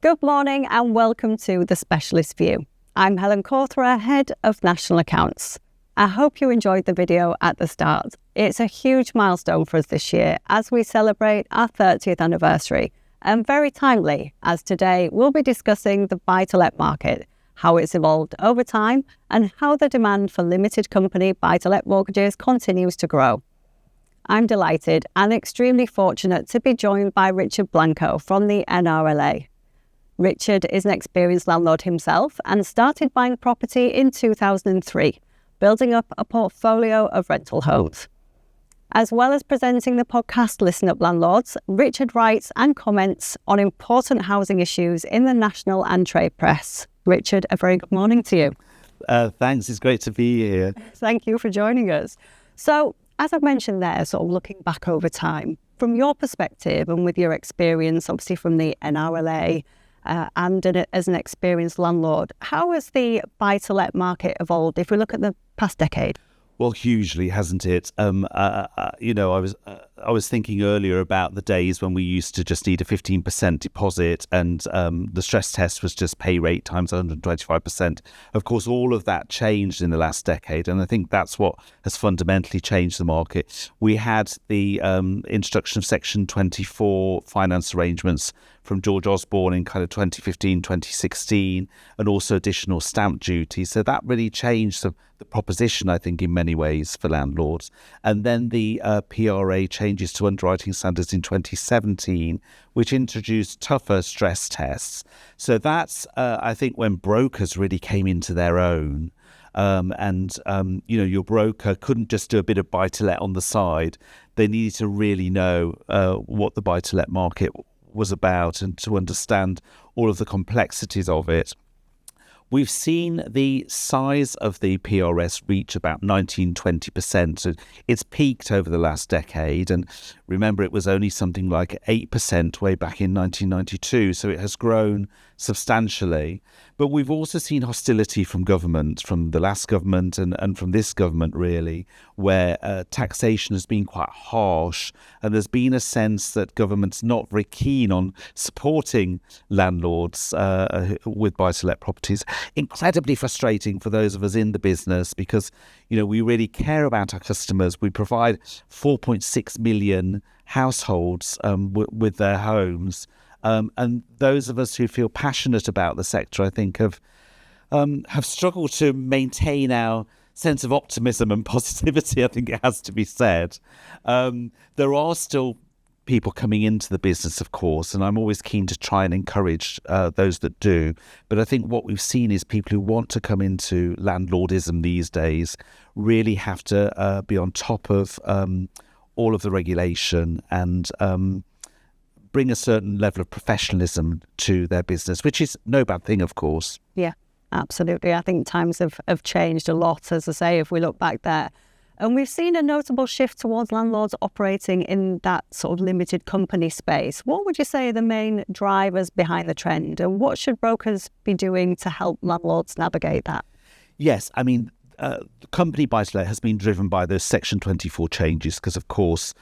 Good morning and welcome to The Specialist View. I'm Helen Cawthra, Head of National Accounts. I hope you enjoyed the video at the start. It's a huge milestone for us this year as we celebrate our 30th anniversary, and very timely as today we'll be discussing the BuyToLet market, how it's evolved over time and how the demand for limited company BuyToLet mortgages continues to grow. I'm delighted and extremely fortunate to be joined by Richard Blanco from the NRLA. Richard is an experienced landlord himself and started buying property in 2003, building up a portfolio of rental homes. As well as presenting the podcast Listen Up Landlords, Richard writes and comments on important housing issues in the national and trade press. Richard, a very good morning to you. Thanks, it's great to be here. Thank you for joining us. So, as I've mentioned there, sort of looking back over time, from your perspective and with your experience, obviously from the NRLA, as an experienced landlord, how has the buy-to-let market evolved if we look at the past decade? Well, hugely, hasn't it? I was thinking earlier about the days when we used to just need a 15% deposit, and the stress test was just pay rate times 125%. Of course, all of that changed in the last decade, and I think that's what has fundamentally changed the market. We had the introduction of Section 24 finance arrangements from George Osborne in kind of 2015, 2016, and also additional stamp duty. So that really changed the proposition, I think, in many ways for landlords. And then the PRA changes to underwriting standards in 2017, which introduced tougher stress tests. So that's, I think, when brokers really came into their own. Your broker couldn't just do a bit of buy-to-let on the side. They needed to really know what the buy-to-let market was about and to understand all of the complexities of it. We've seen the size of the PRS reach about 19-20%. So it's peaked over the last decade. And remember, it was only something like 8% way back in 1992. So it has grown substantially. But we've also seen hostility from government, from the last government and from this government, really, where taxation has been quite harsh. And there's been a sense that government's not very keen on supporting landlords with buy-to-let properties. Incredibly frustrating for those of us in the business because, we really care about our customers. We provide 4.6 million households with their homes. And those of us who feel passionate about the sector, I think, have struggled to maintain our sense of optimism and positivity, I think it has to be said. There are still people coming into the business, of course, and I'm always keen to try and encourage those that do. But I think what we've seen is people who want to come into landlordism these days really have to be on top of all of the regulation and bring a certain level of professionalism to their business, which is no bad thing, of course. Yeah, absolutely. I think times have changed a lot, as I say, if we look back there. And we've seen a notable shift towards landlords operating in that sort of limited company space. What would you say are the main drivers behind the trend, and what should brokers be doing to help landlords navigate that? Yes, I mean, company buy-to-let has been driven by those Section 24 changes because, of course,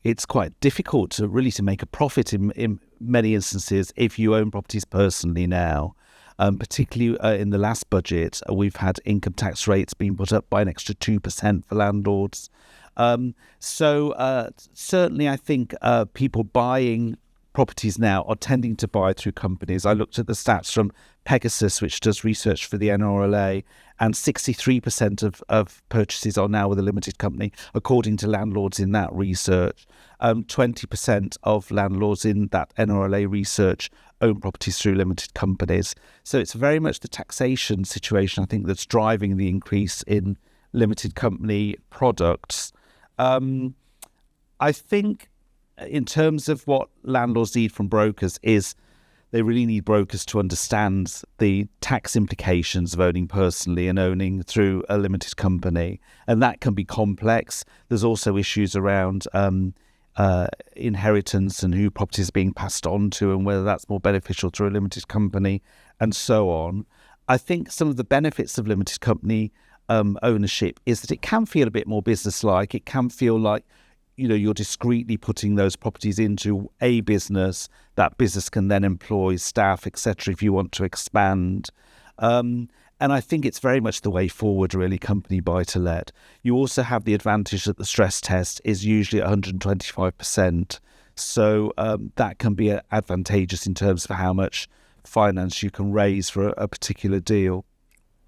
it's quite difficult to make a profit in many instances if you own properties personally now. Particularly in the last budget, we've had income tax rates being put up by an extra 2% for landlords. Certainly I think people buying properties now are tending to buy through companies. I looked at the stats from Pegasus, which does research for the NRLA, and 63% of purchases are now with a limited company, according to landlords in that research. 20% of landlords in that NRLA research own properties through limited companies. So it's very much the taxation situation, I think, that's driving the increase in limited company products. I think in terms of what landlords need from brokers is they really need brokers to understand the tax implications of owning personally and owning through a limited company. And that can be complex. There's also issues around inheritance and who property is being passed on to and whether that's more beneficial through a limited company and so on. I think some of the benefits of limited company ownership is that it can feel a bit more business-like. It can feel like you're discreetly putting those properties into a business. That business can then employ staff, etc., if you want to expand. And I think it's very much the way forward, really, company buy-to-let. You also have the advantage that the stress test is usually 125%. So that can be advantageous in terms of how much finance you can raise for a particular deal.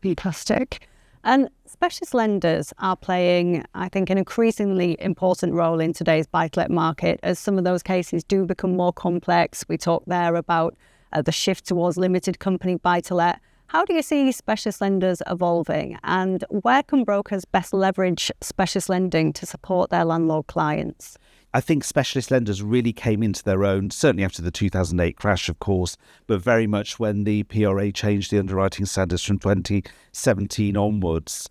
Fantastic. And specialist lenders are playing, I think, an increasingly important role in today's buy-to-let market as some of those cases do become more complex. We talked there about the shift towards limited company buy-to-let. How do you see specialist lenders evolving, and where can brokers best leverage specialist lending to support their landlord clients? I think specialist lenders really came into their own, certainly after the 2008 crash, of course, but very much when the PRA changed the underwriting standards from 2017 onwards.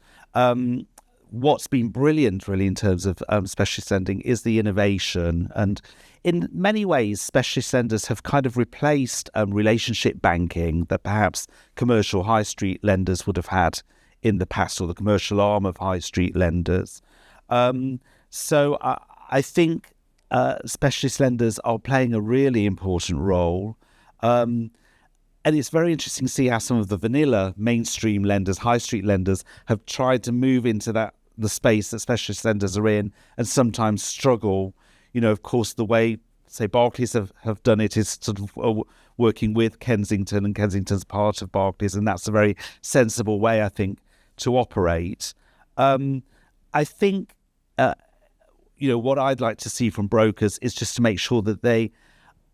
What's been brilliant, really, in terms of specialist lending is the innovation. And in many ways, specialist lenders have kind of replaced relationship banking that perhaps commercial high street lenders would have had in the past, or the commercial arm of high street lenders. So I think specialist lenders are playing a really important role. And it's very interesting to see how some of the vanilla mainstream lenders, high street lenders, have tried to move into the space that specialist lenders are in, and sometimes struggle. Of course, the way, say, Barclays have done it is sort of working with Kensington, and Kensington's part of Barclays, and that's a very sensible way, I think, to operate. I think what I'd like to see from brokers is just to make sure that they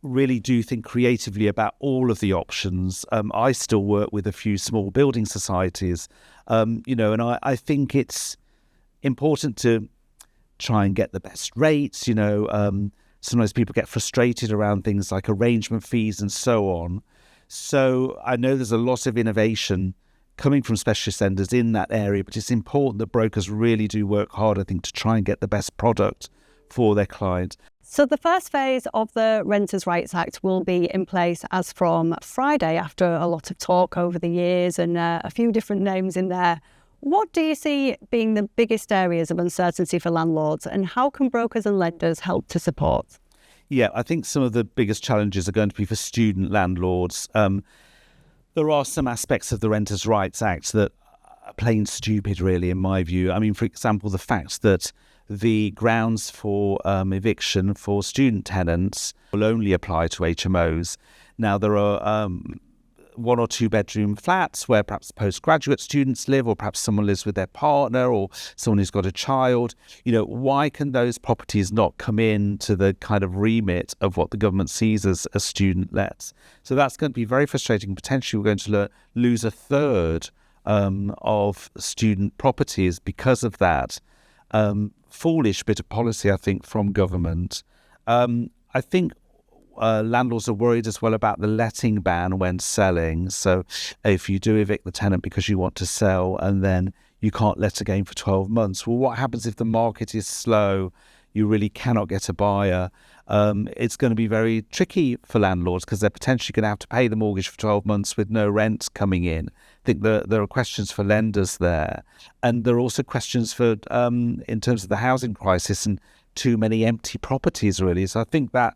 really do think creatively about all of the options. I still work with a few small building societies, and I think it's important to try and get the best rates. Sometimes people get frustrated around things like arrangement fees and so on. So I know there's a lot of innovation coming from specialist lenders in that area, but it's important that brokers really do work hard, I think, to try and get the best product for their clients. So the first phase of the Renters' Rights Act will be in place as from Friday, after a lot of talk over the years and a few different names in there. What do you see being the biggest areas of uncertainty for landlords, and how can brokers and lenders help to support? Yeah, I think some of the biggest challenges are going to be for student landlords. There are some aspects of the Renters' Rights Act that are plain stupid, really, in my view. I mean, for example, the fact that the grounds for eviction for student tenants will only apply to HMOs. Now, there are 1 or 2 bedroom flats where perhaps postgraduate students live, or perhaps someone lives with their partner, or someone who's got a child. Why can those properties not come into the kind of remit of what the government sees as student lets? So that's going to be very frustrating. Potentially, we're going to lose a third of student properties because of that. Foolish bit of policy, I think, from government. I think landlords are worried as well about the letting ban when selling. So if you do evict the tenant because you want to sell and then you can't let again for 12 months, well, what happens if the market is slow? You really cannot get a buyer. It's going to be very tricky for landlords because they're potentially going to have to pay the mortgage for 12 months with no rent coming in. I think there are questions for lenders there. And there are also questions for in terms of the housing crisis and too many empty properties, really. So I think that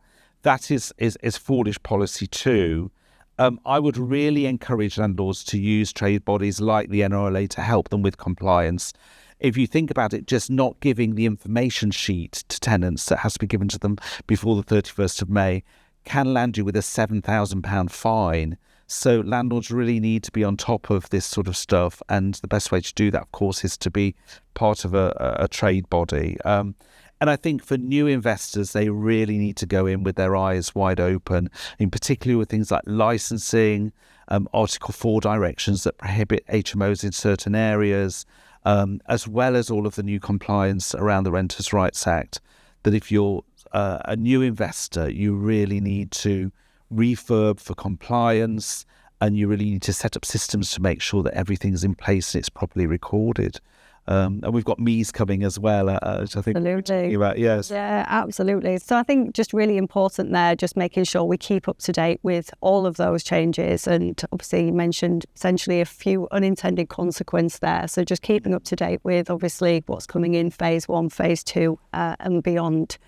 is foolish policy too. I would really encourage landlords to use trade bodies like the NRLA to help them with compliance. If you think about it, just not giving the information sheet to tenants that has to be given to them before the 31st of May can land you with a £7,000 fine. So landlords really need to be on top of this sort of stuff. And the best way to do that, of course, is to be part of a trade body. And I think for new investors, they really need to go in with their eyes wide open, in particular with things like licensing, Article 4 directions that prohibit HMOs in certain areas, as well as all of the new compliance around the Renters' Rights Act, that if you're a new investor, you really need to refurb for compliance, and you really need to set up systems to make sure that everything's in place and it's properly recorded. And we've got MEES coming as well, which I think we're talking about. Yes. Yeah, absolutely. So I think just really important there, just making sure we keep up to date with all of those changes. And obviously you mentioned essentially a few unintended consequences there. So just keeping up to date with obviously what's coming in phase 1, phase 2 and beyond.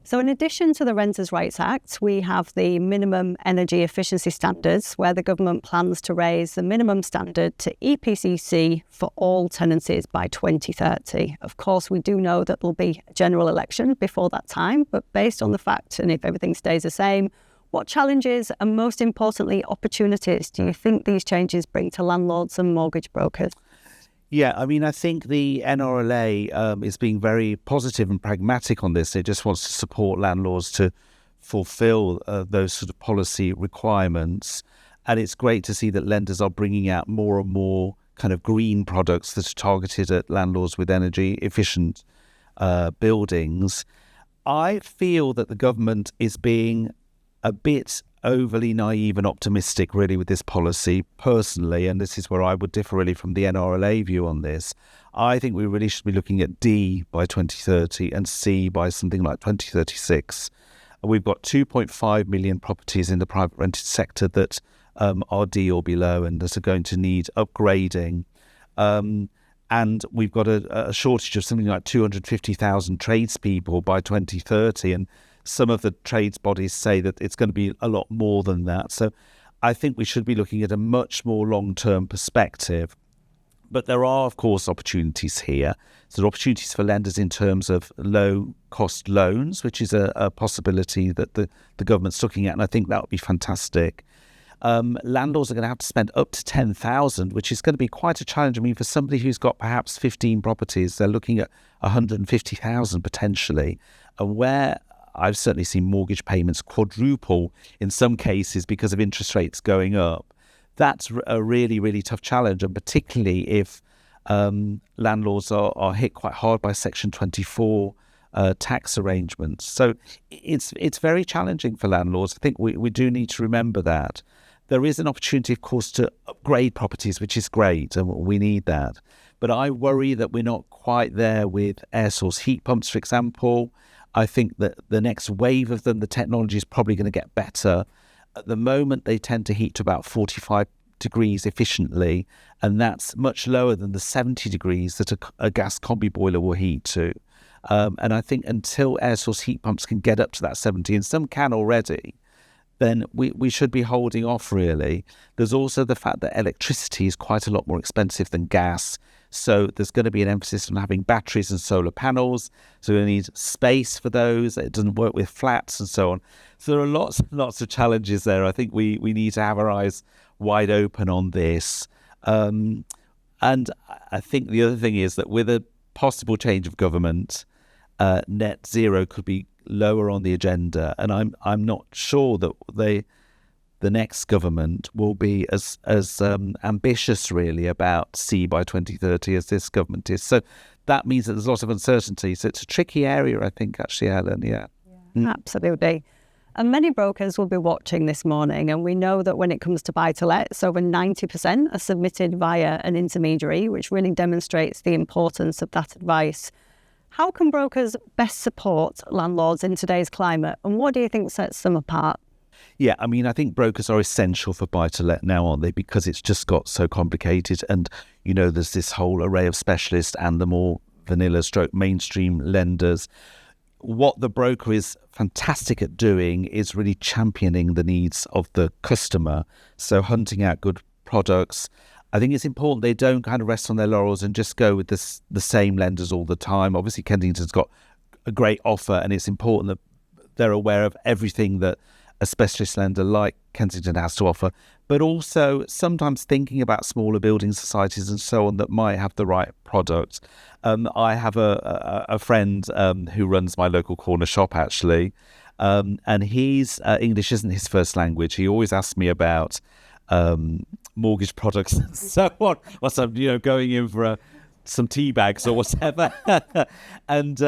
So in addition to the Renters' Rights Act, we have the minimum energy efficiency standards, where the government plans to raise the minimum standard to EPCC for all tenancies by 2030. Of course, we do know that there'll be a general election before that time, but based on the fact, and if everything stays the same, what challenges and most importantly, opportunities do you think these changes bring to landlords and mortgage brokers? Yeah, I mean, I think the NRLA is being very positive and pragmatic on this. It just wants to support landlords to fulfill those sort of policy requirements. And it's great to see that lenders are bringing out more and more kind of green products that are targeted at landlords with energy efficient buildings. I feel that the government is being a bit overly naive and optimistic really with this policy personally, and this is where I would differ really from the NRLA view on this. I think we really should be looking at D by 2030 and C by something like 2036. We've got 2.5 million properties in the private rented sector that are D or below and that are going to need upgrading. And we've got a shortage of something like 250,000 tradespeople by 2030, and some of the trades bodies say that it's going to be a lot more than that. So I think we should be looking at a much more long-term perspective. But there are, of course, opportunities here. So there are opportunities for lenders in terms of low-cost loans, which is a possibility that the government's looking at, and I think that would be fantastic. Landlords are going to have to spend up to 10,000, which is going to be quite a challenge. I mean, for somebody who's got perhaps 15 properties, they're looking at 150,000 potentially. And where I've certainly seen mortgage payments quadruple in some cases because of interest rates going up. That's a really, really tough challenge, and particularly if landlords are hit quite hard by Section 24 tax arrangements. So it's very challenging for landlords. I think we do need to remember that. There is an opportunity, of course, to upgrade properties, which is great, and we need that. But I worry that we're not quite there with air source heat pumps, for example. I think that the next wave of them, the technology is probably going to get better. At the moment, they tend to heat to about 45 degrees efficiently, and that's much lower than the 70 degrees that a gas combi boiler will heat to. And I think until air source heat pumps can get up to that 70, and some can already, then we should be holding off, really. There's also the fact that electricity is quite a lot more expensive than gas. So there's going to be an emphasis on having batteries and solar panels. So we need space for those. It doesn't work with flats and so on. So there are lots and lots of challenges there. I think we need to have our eyes wide open on this. And I think the other thing is that with a possible change of government, net zero could be lower on the agenda. And I'm not sure that the next government will be as ambitious really about C by 2030 as this government is. So that means that there's a lot of uncertainty. So it's a tricky area, I think, actually, Helen. Yeah. Absolutely. And many brokers will be watching this morning, and we know that when it comes to BuyToLet, over 90% are submitted via an intermediary, which really demonstrates the importance of that advice. How can brokers best support landlords in today's climate, and what do you think sets them apart? Yeah, I mean, I think brokers are essential for BuyToLet now, aren't they? Because it's just got so complicated, and, you know, there's this whole array of specialists and the more vanilla stroke mainstream lenders. What the broker is fantastic at doing is really championing the needs of the customer. So hunting out good products. I think it's important they don't kind of rest on their laurels and just go with the same lenders all the time. Obviously, Kensington's got a great offer, and it's important that they're aware of everything that a specialist lender like Kensington has to offer, but also sometimes thinking about smaller building societies and so on that might have the right product. I have a friend who runs my local corner shop, actually, and he's English isn't his first language. He always asks me about mortgage products and so on. Once I'm going in for some tea bags or whatever, and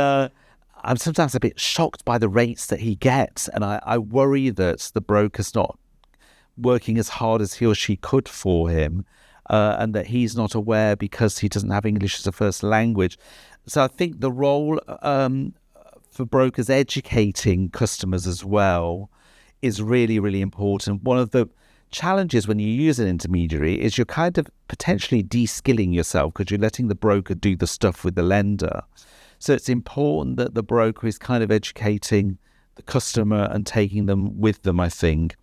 I'm sometimes a bit shocked by the rates that he gets, and I worry that the broker's not working as hard as he or she could for him. and that he's not aware because he doesn't have English as a first language. So I think the role for brokers educating customers as well is really, really important. One of the challenges when you use an intermediary is you're kind of potentially de-skilling yourself because you're letting the broker do the stuff with the lender. So it's important that the broker is kind of educating the customer and taking them with them, I think.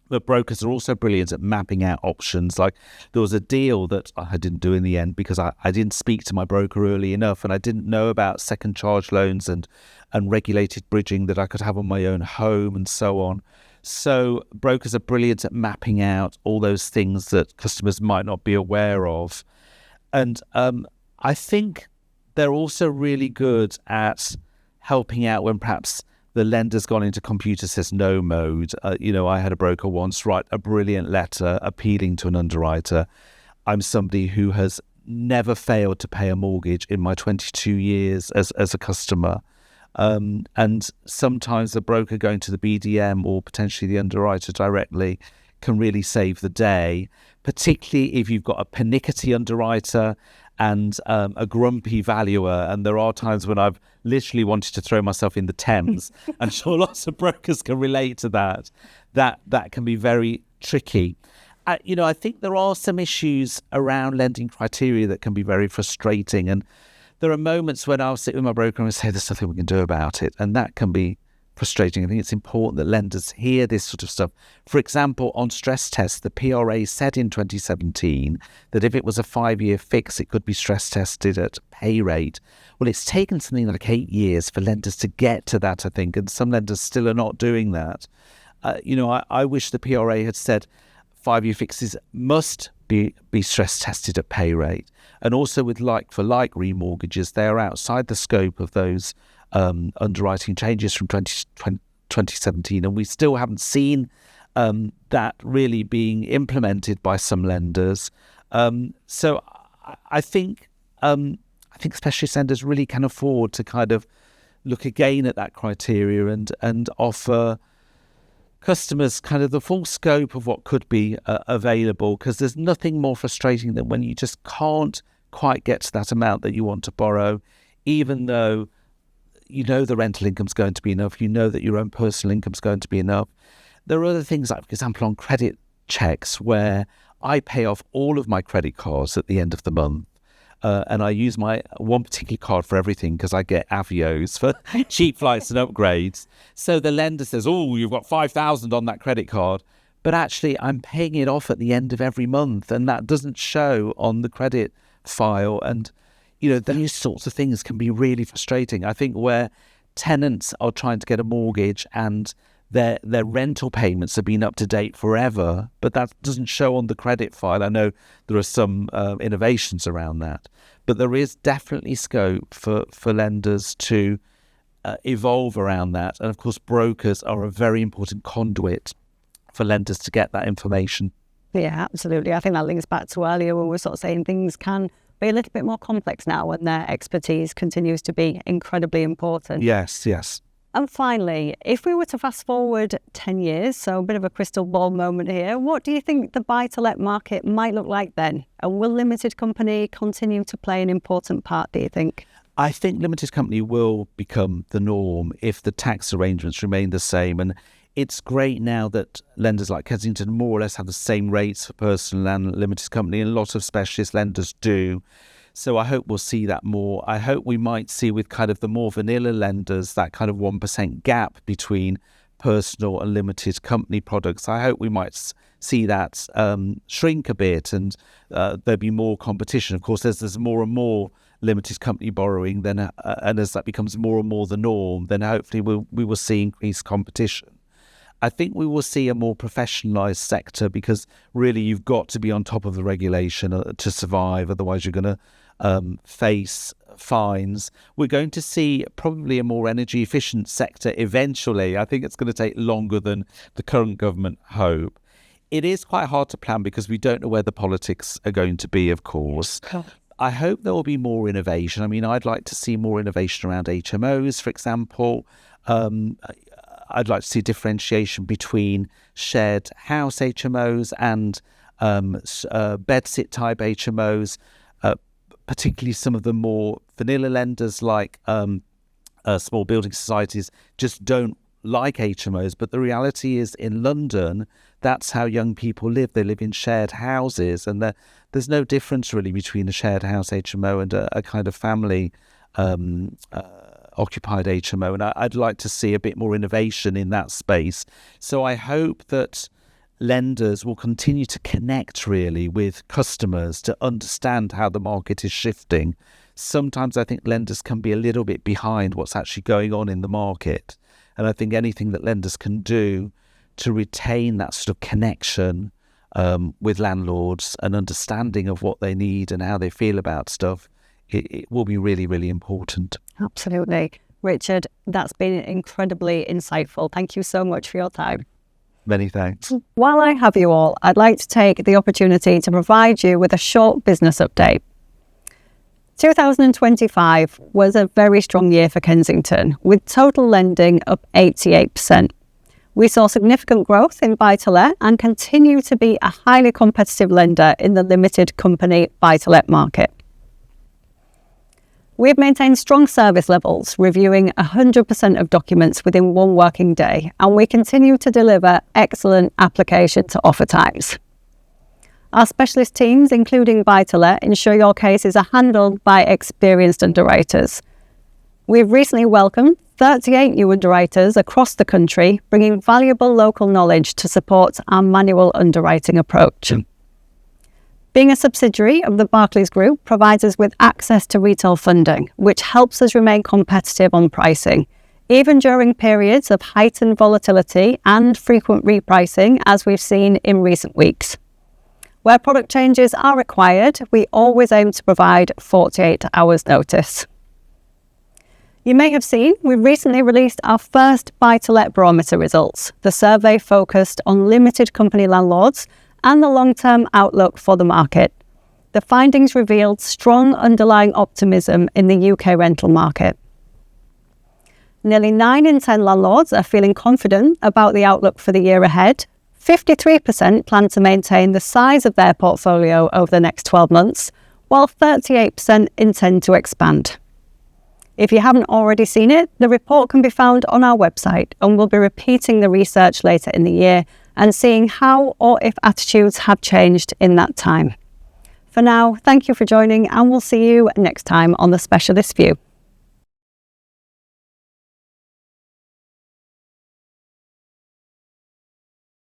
But brokers are also brilliant at mapping out options. Like there was a deal that I didn't do in the end because I didn't speak to my broker early enough, and I didn't know about second charge loans and regulated bridging that I could have on my own home and so on. So brokers are brilliant at mapping out all those things that customers might not be aware of. And I think they're also really good at helping out when perhaps the lender's gone into computer says no mode. I had a broker once write a brilliant letter appealing to an underwriter. I'm somebody who has never failed to pay a mortgage in my 22 years as a customer. And sometimes the broker going to the BDM or potentially the underwriter directly can really save the day, particularly if you've got a pernickety underwriter and a grumpy valuer. And there are times when I've literally wanted to throw myself in the Thames. I'm sure lots of brokers can relate to that. That can be very tricky. I think there are some issues around lending criteria that can be very frustrating. And there are moments when I'll sit with my broker and say, there's nothing we can do about it. And that can be frustrating. I think it's important that lenders hear this sort of stuff. For example, on stress tests, the PRA said in 2017 that if it was a 5-year fix, it could be stress tested at pay rate. Well, it's taken something like 8 years for lenders to get to that, I think, and some lenders still are not doing that. I wish the PRA had said 5-year fixes must be stress tested at pay rate. And also with like-for-like remortgages, they are outside the scope of those underwriting changes from 2017, and we still haven't seen that really being implemented by some lenders. So I think specialist lenders really can afford to kind of look again at that criteria and offer customers kind of the full scope of what could be available, because there's nothing more frustrating than when you just can't quite get to that amount that you want to borrow, even though you know the rental income's going to be enough, you know that your own personal income's going to be enough. There are other things, like, for example, on credit checks, where I pay off all of my credit cards at the end of the month. And I use my one particular card for everything because I get Avios for cheap flights and upgrades. So the lender says, oh, you've got 5,000 on that credit card. But actually, I'm paying it off at the end of every month, and that doesn't show on the credit file. And those sorts of things can be really frustrating. I think where tenants are trying to get a mortgage and their rental payments have been up to date forever, but that doesn't show on the credit file. I know there are some innovations around that, but there is definitely scope for lenders to evolve around that. And of course, brokers are a very important conduit for lenders to get that information. Yeah, absolutely. I think that links back to earlier when we were sort of saying things can be a little bit more complex now, and their expertise continues to be incredibly important. Yes. And finally, if we were to fast forward 10 years, so a bit of a crystal ball moment here, what do you think the buy-to-let market might look like then? And will limited company continue to play an important part, do you think? I think limited company will become the norm if the tax arrangements remain the same. And it's great now that lenders like Kensington more or less have the same rates for personal and limited company, and a lot of specialist lenders do. So I hope we'll see that more. I hope we might see with kind of the more vanilla lenders that kind of 1% gap between personal and limited company products. I hope we might see that shrink a bit, and there'll be more competition. Of course, there's more and more limited company borrowing, then, and as that becomes more and more the norm, then hopefully we will see increased competition. I think we will see a more professionalised sector, because really you've got to be on top of the regulation to survive. Otherwise, you're going to face fines. We're going to see probably a more energy efficient sector eventually. I think it's going to take longer than the current government hope. It is quite hard to plan because we don't know where the politics are going to be, of course. I hope there will be more innovation. I mean, I'd like to see more innovation around HMOs, for example. I'd like to see differentiation between shared house HMOs and bed-sit type HMOs, particularly some of the more vanilla lenders like small building societies just don't like HMOs. But the reality is, in London, that's how young people live. They live in shared houses, and there's no difference really between a shared house HMO and a kind of family occupied HMO. And I'd like to see a bit more innovation in that space. So I hope that lenders will continue to connect really with customers to understand how the market is shifting. Sometimes I think lenders can be a little bit behind what's actually going on in the market. And I think anything that lenders can do to retain that sort of connection with landlords and understanding of what they need and how they feel about stuff, it will be really, really important. Absolutely. Richard, that's been incredibly insightful. Thank you so much for your time. Many thanks. While I have you all, I'd like to take the opportunity to provide you with a short business update. 2025 was a very strong year for Kensington, with total lending up 88%. We saw significant growth in BuyToLet and continue to be a highly competitive lender in the limited company BuyToLet market. We've maintained strong service levels, reviewing 100% of documents within 1 working day, and we continue to deliver excellent application to offer times. Our specialist teams, including BuyToLet, ensure your cases are handled by experienced underwriters. We've recently welcomed 38 new underwriters across the country, bringing valuable local knowledge to support our manual underwriting approach. Being a subsidiary of the Barclays Group provides us with access to retail funding, which helps us remain competitive on pricing, even during periods of heightened volatility and frequent repricing, as we've seen in recent weeks. Where product changes are required, we always aim to provide 48 hours notice. You may have seen we recently released our first BuyToLet barometer results. The survey focused on limited company landlords and the long-term outlook for the market. The findings revealed strong underlying optimism in the UK rental market. Nearly 9 in 10 landlords are feeling confident about the outlook for the year ahead. 53% plan to maintain the size of their portfolio over the next 12 months, while 38% intend to expand. If you haven't already seen it, the report can be found on our website, and we'll be repeating the research later in the year and seeing how or if attitudes have changed in that time. For now, thank you for joining, and we'll see you next time on The Specialist View.